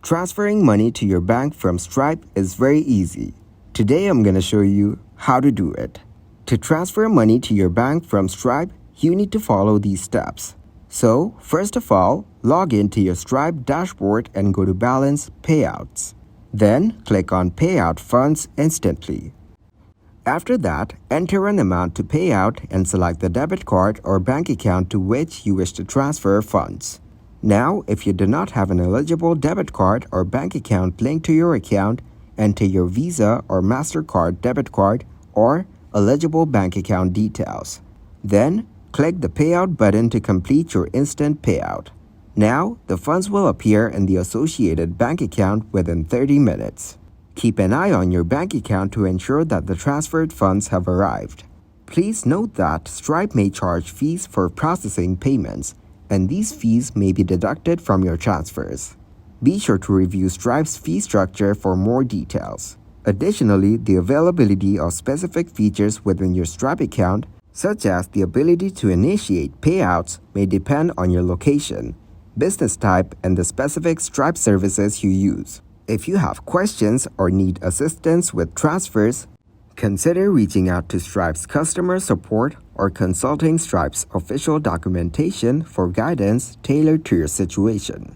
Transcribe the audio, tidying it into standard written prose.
Transferring money to your bank from Stripe is very easy. Today I'm going to show you how to do it. To transfer money to your bank from Stripe, you need to follow these steps. So, first of all, log into your Stripe dashboard and go to Balance Payouts. Then, click on Payout Funds instantly. After that, enter an amount to pay out and select the debit card or bank account to which you wish to transfer funds. Now, if you do not have an eligible debit card or bank account linked to your account, enter your Visa or MasterCard debit card or eligible bank account details. Then, click the Payout button to complete your instant payout. Now, the funds will appear in the associated bank account within 30 minutes. Keep an eye on your bank account to ensure that the transferred funds have arrived. Please note that Stripe may charge fees for processing payments, and these fees may be deducted from your transfers. Be sure to review Stripe's fee structure for more details. Additionally, the availability of specific features within your Stripe account, such as the ability to initiate payouts, may depend on your location, business type, and the specific Stripe services you use. If you have questions or need assistance with transfers, consider reaching out to Stripe's customer support or consulting Stripe's official documentation for guidance tailored to your situation.